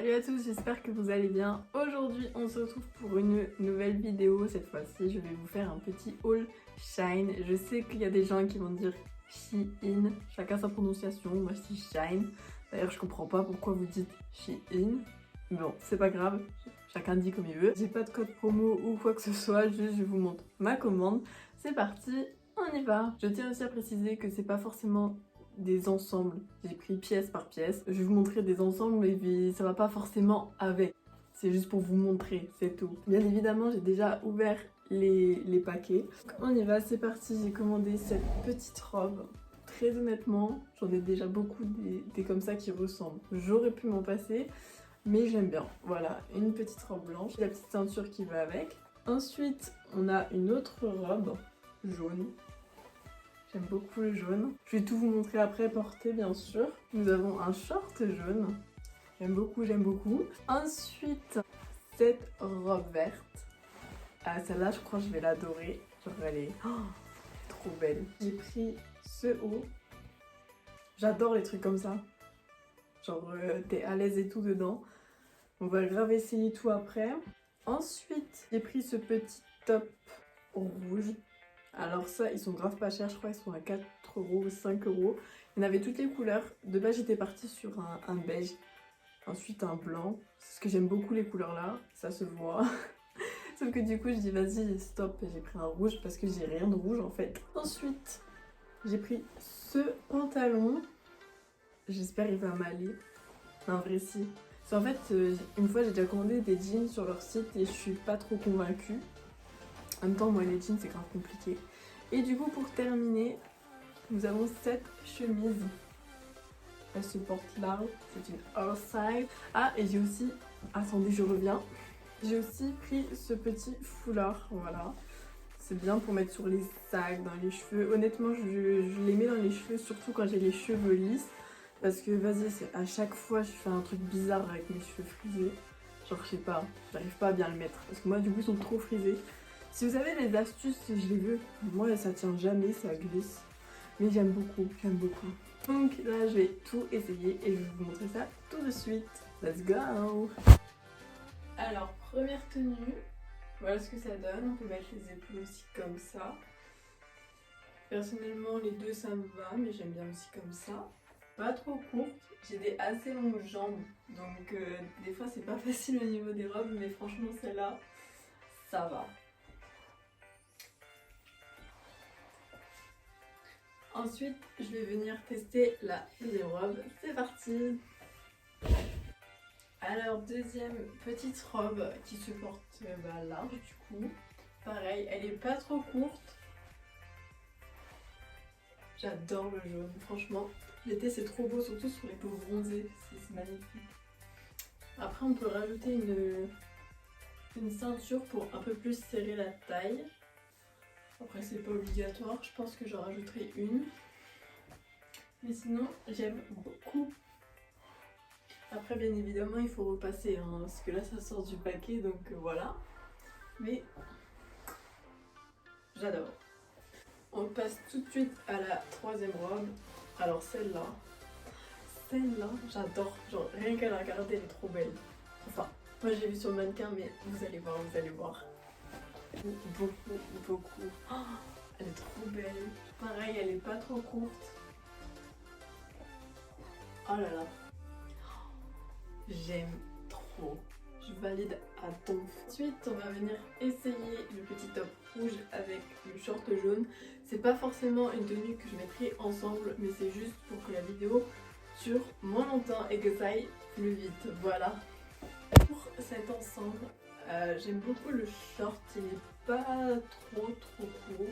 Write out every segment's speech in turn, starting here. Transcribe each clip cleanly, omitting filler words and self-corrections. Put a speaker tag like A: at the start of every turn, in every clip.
A: Salut à tous, j'espère que vous allez bien. Aujourd'hui on se retrouve pour une nouvelle vidéo. Cette fois-ci je vais vous faire un petit haul Shein. Je sais qu'il y a des gens qui vont dire Shein, chacun sa prononciation, moi je dis Shein. D'ailleurs je comprends pas pourquoi vous dites Shein. Bon, c'est pas grave, chacun dit comme il veut. J'ai pas de code promo ou quoi que ce soit, juste je vous montre ma commande. C'est parti, on y va. Je tiens aussi à préciser que c'est pas forcément des ensembles. J'ai pris pièce par pièce. Je vais vous montrer des ensembles, mais ça va pas forcément avec. C'est juste pour vous montrer, c'est tout. Bien évidemment, j'ai déjà ouvert les paquets. On y va, c'est parti. J'ai commandé cette petite robe. Très honnêtement, j'en ai déjà beaucoup des comme ça qui ressemblent. J'aurais pu m'en passer, mais j'aime bien. Voilà, une petite robe blanche, la petite ceinture qui va avec. Ensuite, on a une autre robe jaune. J'aime beaucoup le jaune. Je vais tout vous montrer après porté bien sûr. Nous avons un short jaune. J'aime beaucoup, j'aime beaucoup. Ensuite, cette robe verte. Ah, celle-là, je crois que je vais l'adorer. Genre, elle est trop belle. J'ai pris ce haut. J'adore les trucs comme ça. Genre, t'es à l'aise et tout dedans. On va grave essayer tout après. Ensuite, j'ai pris ce petit top rouge. Alors ça, ils sont grave pas chers, je crois ils sont à 4 € ou 5 €. Il y en avait toutes les couleurs. De base, j'étais partie sur un beige, ensuite un blanc. Parce que j'aime beaucoup les couleurs là, ça se voit. Sauf que du coup, je dis vas-y, stop, j'ai pris un rouge parce que j'ai rien de rouge en fait. Ensuite, j'ai pris ce pantalon. J'espère il va m'aller. En vrai, si. Parce qu'en fait, une fois, j'ai déjà commandé des jeans sur leur site et je suis pas trop convaincue. En même temps, moi, les jeans, c'est grave compliqué. Et du coup, pour terminer, nous avons cette chemise. Elle se porte large, c'est une oversize. Ah, et j'ai aussi... Attendez, je reviens. J'ai aussi pris ce petit foulard, voilà. C'est bien pour mettre sur les sacs, dans les cheveux. Honnêtement, je les mets dans les cheveux, surtout quand j'ai les cheveux lisses. Parce que, vas-y, à chaque fois, je fais un truc bizarre avec mes cheveux frisés. Genre, je sais pas, j'arrive pas à bien le mettre. Parce que moi, du coup, ils sont trop frisés. Si vous avez des astuces, je les veux. Moi, ça tient jamais, ça glisse. Mais j'aime beaucoup, j'aime beaucoup. Donc là, je vais tout essayer et je vais vous montrer ça tout de suite. Let's go! Alors, première tenue. Voilà ce que ça donne. On peut mettre les épaules aussi comme ça. Personnellement, les deux, ça me va, mais j'aime bien aussi comme ça. Pas trop courte. J'ai des assez longues jambes. Donc, des fois, c'est pas facile au niveau des robes, mais franchement, celle-là, ça va. Ensuite, je vais venir tester la deuxième robe. C'est parti! Alors, deuxième petite robe qui se porte large du coup. Pareil, elle est pas trop courte. J'adore le jaune, franchement. L'été c'est trop beau, surtout sur les peaux bronzées, c'est magnifique. Après, on peut rajouter une ceinture pour un peu plus serrer la taille. Après, c'est pas obligatoire, je pense que j'en rajouterai une. Mais sinon, j'aime beaucoup. Après, bien évidemment, il faut repasser, hein, parce que là, ça sort du paquet, donc voilà. Mais j'adore. On passe tout de suite à la troisième robe. Alors celle-là, j'adore. Genre, rien qu'à la regarder, elle est trop belle. Enfin, moi, j'ai vu sur le mannequin, mais vous allez voir, vous allez voir. Beaucoup. Oh, elle est trop belle. Pareil, elle est pas trop courte. Oh là là. J'aime trop. Je valide à ton. Ensuite, on va venir essayer le petit top rouge avec le short jaune. C'est pas forcément une tenue que je mettrai ensemble, mais c'est juste pour que la vidéo dure moins longtemps et que ça aille plus vite. Voilà. Pour cet ensemble, j'aime beaucoup le short. Il est pas trop court.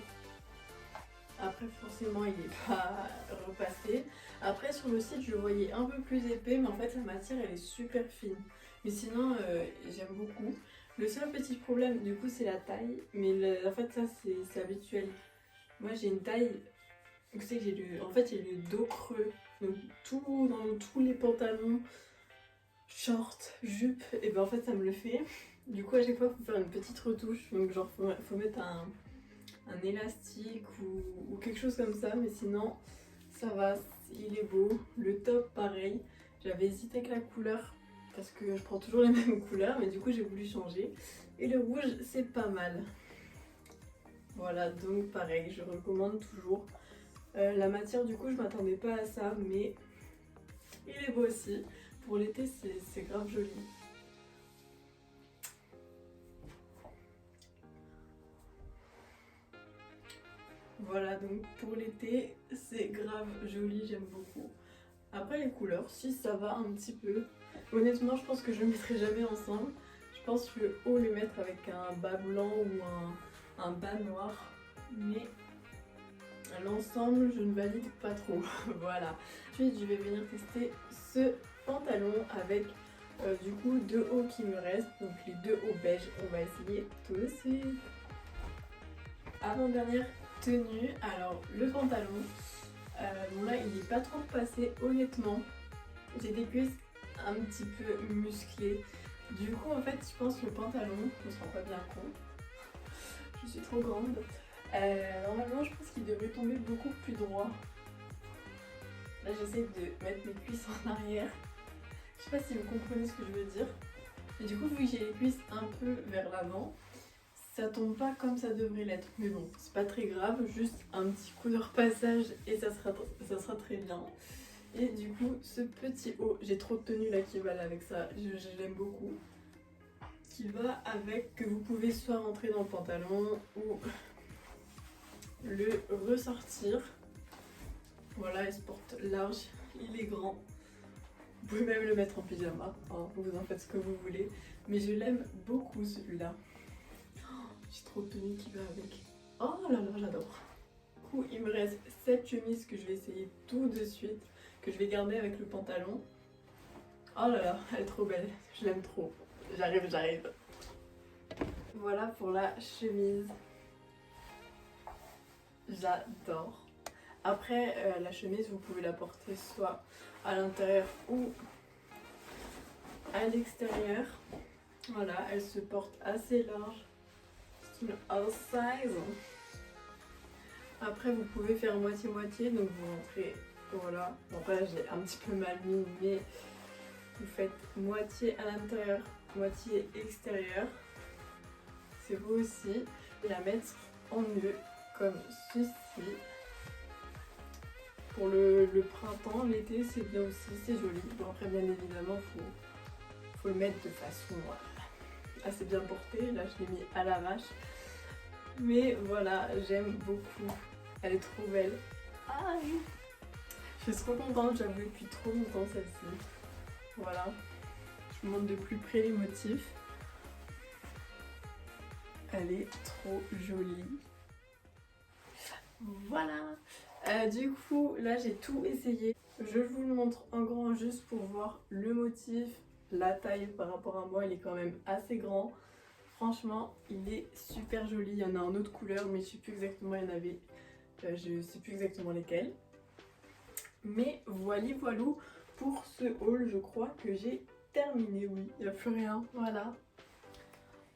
A: Après forcément il n'est pas repassé. Après sur le site je le voyais un peu plus épais, mais en fait la matière elle est super fine. Mais sinon j'aime beaucoup. Le seul petit problème du coup c'est la taille, mais en fait ça c'est habituel. Moi j'ai une taille, vous savez que j'ai le dos creux. Donc dans tous les pantalons, shorts, jupes, et ben en fait ça me le fait. Du coup à chaque fois il faut faire une petite retouche. Donc genre faut mettre un élastique ou quelque chose comme ça, mais sinon ça va, il est beau. Le top pareil, j'avais hésité avec la couleur parce que je prends toujours les mêmes couleurs, mais du coup j'ai voulu changer. Et le rouge c'est pas mal. Voilà, donc pareil, je recommande toujours. La matière du coup je m'attendais pas à ça, mais il est beau aussi. Pour l'été c'est grave joli. Voilà, donc pour l'été c'est grave joli, j'aime beaucoup. Après les couleurs, si ça va un petit peu. Honnêtement je pense que je ne le mettrai jamais ensemble. Je pense que je vais ou le mettre avec un bas blanc ou un bas noir. Mais l'ensemble je ne valide pas trop. Voilà. Ensuite je vais venir tester ce pantalon avec du coup deux hauts qui me restent. Donc les deux hauts beige. On va essayer tout de suite. Avant-dernière tenue. Alors le pantalon. Bon là il est pas trop passé honnêtement. J'ai des cuisses un petit peu musclées. Du coup en fait je pense que le pantalon, on se rend pas bien compte. Je suis trop grande. Normalement je pense qu'il devrait tomber beaucoup plus droit. Là j'essaie de mettre mes cuisses en arrière. Je sais pas si vous comprenez ce que je veux dire. Et du coup vu que j'ai les cuisses un peu vers l'avant, ça tombe pas comme ça devrait l'être. Mais bon, c'est pas très grave, juste un petit coup de repassage et ça sera très bien. Et du coup, ce petit haut, j'ai trop de tenues là qui valent avec ça, je l'aime beaucoup. Qui va avec, que vous pouvez soit rentrer dans le pantalon ou le ressortir. Voilà, il se porte large, il est grand. Vous pouvez même le mettre en pyjama, hein, vous en faites ce que vous voulez. Mais je l'aime beaucoup celui-là. J'ai trop de tenue qui va avec. Oh là là, j'adore. Du coup, il me reste cette chemise que je vais essayer tout de suite, que je vais garder avec le pantalon. Oh là là, elle est trop belle. Je l'aime trop. J'arrive. Voilà pour la chemise. J'adore. Après, la chemise, vous pouvez la porter soit à l'intérieur ou à l'extérieur. Voilà, elle se porte assez large. C'est une all size. Après vous pouvez faire moitié-moitié, donc vous rentrez, voilà. Bon là j'ai un petit peu mal mis, mais vous faites moitié à l'intérieur, moitié extérieur. C'est beau aussi. Et la mettre en nœud comme ceci. Pour le printemps, l'été c'est bien aussi, c'est joli. Bon après bien évidemment faut le mettre de façon assez bien portée. Là je l'ai mis à l'arrache. Mais voilà, j'aime beaucoup. Elle est trop belle. Aïe. Je suis trop contente, j'avoue depuis trop longtemps celle-ci. Voilà. Je vous montre de plus près les motifs. Elle est trop jolie. Voilà. Du coup, là j'ai tout essayé. Je vous le montre en grand juste pour voir le motif. La taille par rapport à moi, il est quand même assez grand. Franchement, il est super joli. Il y en a en autre couleur, mais je sais plus exactement, il y en avait. Je sais plus exactement lesquels. Mais voilou pour ce haul, je crois que j'ai terminé. Oui, il n'y a plus rien. Voilà.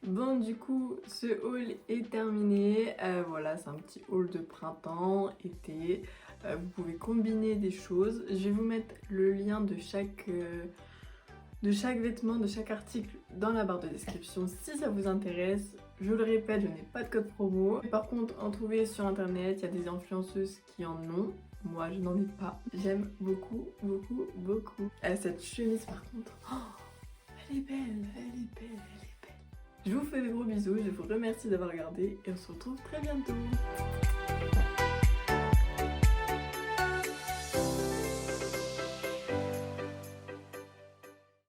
A: Bon, du coup, ce haul est terminé. Voilà, c'est un petit haul de printemps, été. Vous pouvez combiner des choses. Je vais vous mettre le lien de chaque vêtement, de chaque article dans la barre de description si ça vous intéresse. Je le répète, je n'ai pas de code promo. Par contre, en trouver sur internet, il y a des influenceuses qui en ont. Moi, je n'en ai pas. J'aime beaucoup. Cette chemise, par contre, oh, elle est belle. Je vous fais des gros bisous, je vous remercie d'avoir regardé et on se retrouve très bientôt.